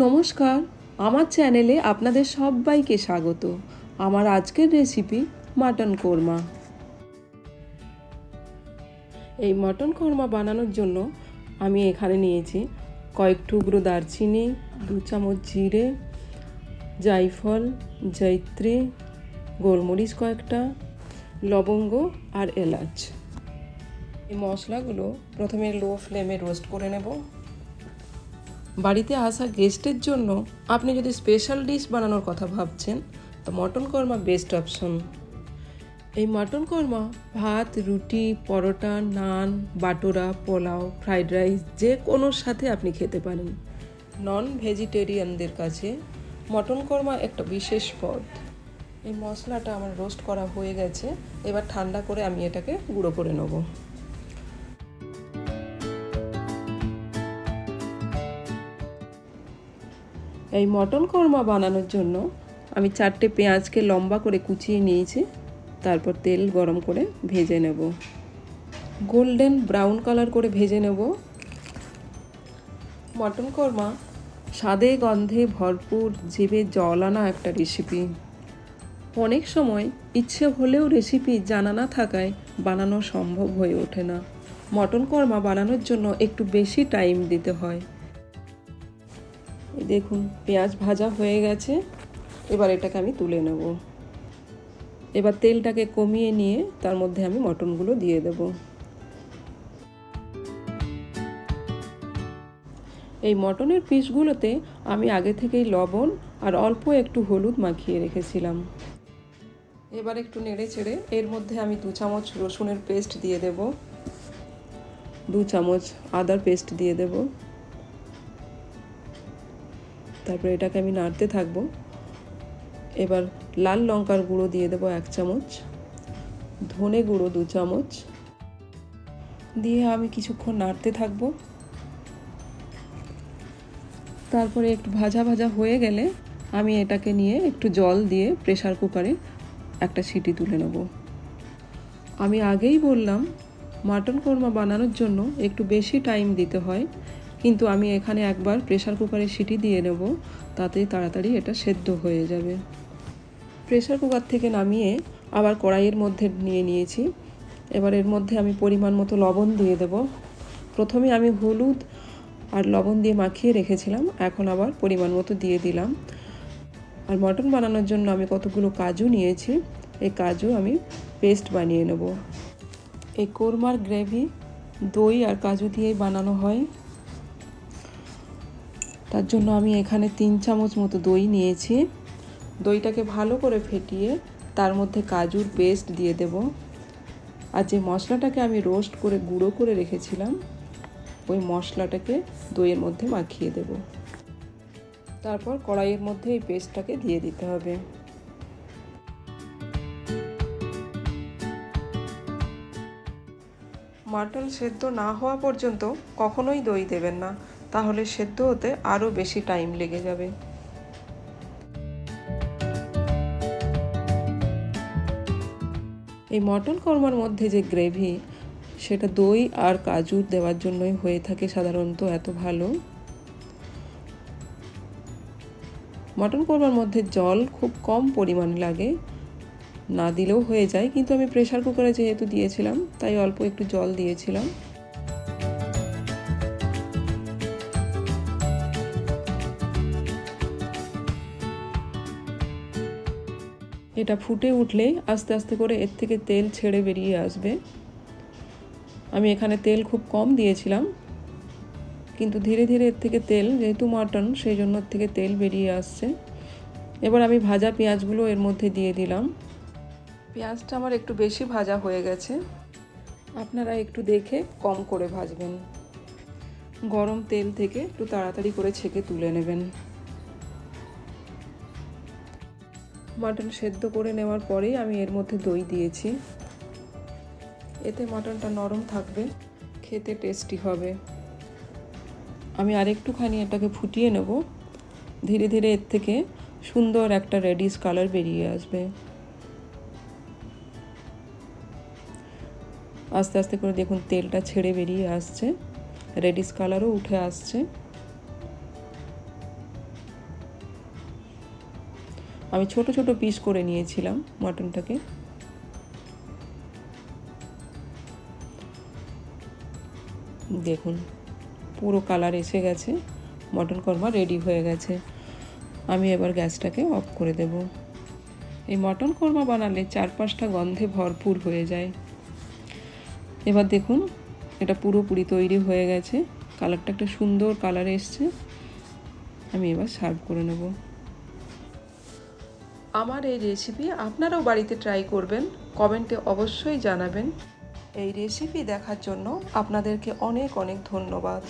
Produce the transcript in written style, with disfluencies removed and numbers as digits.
নমস্কার, আমার চ্যানেলে আপনাদের সবাইকে স্বাগত। আমার আজকের রেসিপি মাটন কোরমা। এই মাটন কোরমা বানানোর জন্য আমি এখানে নিয়েছি কয়েক টুকরো দারচিনি, 2 চামচ জিরে, জায়ফল, জয়িত্রী, গোলমরিচ কয়েকটা, লবঙ্গ আর এলাচ। এই মশলাগুলো প্রথমে লো ফ্লেমে রোস্ট করে নেব। বাড়িতে আসা গেস্টের জন্য আপনি যদি স্পেশাল ডিশ বানানোর কথা ভাবছেন তো মটন কোরমা বেস্ট অপশন। এই মটন কোরমা ভাত, রুটি, পরোটা, নান, বাটোরা, পোলাও, ফ্রাইড রাইস যে কোনোর সাথে আপনি খেতে পারেন। নন ভেজিটেরিয়ানদের কাছে মটন কোরমা একটা বিশেষ পদ। এই মশলাটা আমার রোস্ট করা হয়ে গেছে, এবার ঠান্ডা করে আমি এটাকে গুঁড়ো করে নেব। এই মটন কোরমা বানানোর জন্য আমি 4টে পেঁয়াজকে লম্বা করে কুচিয়ে নিয়েছি। তারপর তেল গরম করে ভেজে নেব, গোল্ডেন ব্রাউন কালার করে ভেজে নেব। মটন কোরমা স্বাদে গন্ধে ভরপুর, জিভে জল আনা একটা রেসিপি। অনেক সময় ইচ্ছে হলেও রেসিপি জানা না থাকায় বানানো সম্ভব হয়ে ওঠে না। মটন কোরমা বানানোর জন্য একটু বেশি টাইম দিতে হয়। দেখুন পেঁয়াজ ভাজা হয়ে গেছে, এবার এটাকে আমি তুলে নেব। এবার তেলটাকে কমিয়ে নিয়ে তার মধ্যে আমি মটনগুলো দিয়ে দেব। এই মটনের পিসগুলোতে আমি আগে থেকেই লবণ আর অল্প একটু হলুদ মাখিয়ে রেখেছিলাম। এবার একটু নেড়ে চেড়ে এর মধ্যে আমি 2 চামচ রসুনের পেস্ট দিয়ে দেব, 2 চামচ আদার পেস্ট দিয়ে দেব। তারপর এটাকে আমি নাড়তে থাকবো। এবার লাল লঙ্কার গুঁড়ো দিয়ে দেবো 1 চামচ, ধনে গুঁড়ো 2 চামচ দিয়ে আমি কিছুক্ষণ নাড়তে থাকবো। তারপরে একটু ভাজা ভাজা হয়ে গেলে আমি এটাকে নিয়ে একটু জল দিয়ে প্রেসার কুকারে একটা সিটি তুলে নেব। আমি আগেই বললাম মাটন কোরমা বানানোর জন্য একটু বেশি টাইম দিতে হয়, কিন্তু আমি এখানে একবার প্রেসার কুকারে সিটি দিয়ে নেব, তাতে তাড়াতাড়ি এটা সেদ্ধ হয়ে যাবে। প্রেসার কুকার থেকে নামিয়ে আবার কড়াইয়ের মধ্যে নিয়ে নিয়েছি। এবার এর মধ্যে আমি পরিমাণ মতো লবণ দিয়ে দেব। প্রথমে আমি হলুদ আর লবণ দিয়ে মাখিয়ে রেখেছিলাম, এখন আবার পরিমাণ মতো দিয়ে দিলাম। আর মটন বানানোর জন্য আমি কতগুলো কাজু নিয়েছি, এই কাজু আমি পেস্ট বানিয়ে নেব। এই কোরমার গ্রেভি দই আর কাজু দিয়েই বানানো হয়, তার জন্য আমি এখানে 3 চামচ মতো দই নিয়েছি। দইটাকে ভালো করে ফেটিয়ে তার মধ্যে কাজুর পেস্ট দিয়ে দেব। আর যে মশলাটাকে আমি রোস্ট করে গুঁড়ো করে রেখেছিলাম ওই মশলাটাকে দইয়ের মধ্যে মাখিয়ে দেব। তারপর কড়াইয়ের মধ্যে এই পেস্টটাকে দিয়ে দিতে হবে। মাটন সেদ্ধ না হওয়া পর্যন্ত কখনোই দই দেবেন না, তাহলে সেদ্ধ হতে আরও বেশি টাইম লেগে যাবে। এই মটন কোরমার মধ্যে যে গ্রেভি, সেটা দই আর কাজু দেওয়ার জন্যই হয়ে থাকে সাধারণত এত ভালো। মটন কোরমার মধ্যে জল খুব কম পরিমাণে লাগে, না দিলেও হয়ে যায়, কিন্তু আমি প্রেসার কুকারে যেহেতু দিয়েছিলাম তাই অল্প একটু জল দিয়েছিলাম। এটা ফুটে উঠলেই আস্তে আস্তে করে এর থেকে তেল ছেড়ে বেরিয়ে আসবে। আমি এখানে তেল খুব কম দিয়েছিলাম, কিন্তু ধীরে ধীরে এর থেকে তেল, যেহেতু মাটন সেই জন্য এর থেকে তেল বেরিয়ে আসছে। এবার আমি ভাজা পেঁয়াজগুলো এর মধ্যে দিয়ে দিলাম। পেঁয়াজটা আমার একটু বেশি ভাজা হয়ে গেছে, আপনারা একটু দেখে কম করে ভাজবেন। গরম তেল থেকে একটু তাড়াতাড়ি করে ছেঁকে তুলে নেবেন। মাটন সেদ্ধ করে নেওয়ার পরেই আমি এর মধ্যে দই দিয়েছি, এতে মাটনটা নরম থাকবে, খেতে টেস্টি হবে। আমি আরেকটুখানি এটাকে ফুটিয়ে নেব, ধীরে ধীরে এর থেকে সুন্দর একটা রেডিশ কালার বেরিয়ে আসবে। আস্তে আস্তে করে দেখুন তেলটা ছেড়ে বেরিয়ে আসছে, রেডিশ কালারও উঠে আসছে। আমি ছোট ছোট পিস করে নিয়েছিলাম মটনটাকে। দেখুন পুরো কালার এসে গেছে, মটন কোরমা রেডি হয়ে গেছে। আমি এবার গ্যাসটাকে অফ করে দেব। এই মটন কোরমা বানালে 4-5টা গন্ধে ভরপুর হয়ে যায়। এবার দেখুন এটা পুরোপুরি তৈরি হয়ে গেছে, কালারটা একটা সুন্দর কালার এসছে। আমি এবার সার্ভ করে নেব। আমার এই রেসিপি আপনারাও বাড়িতে ট্রাই করবেন, কমেন্টে অবশ্যই জানাবেন। এই রেসিপি দেখার জন্য আপনাদেরকে অনেক অনেক ধন্যবাদ।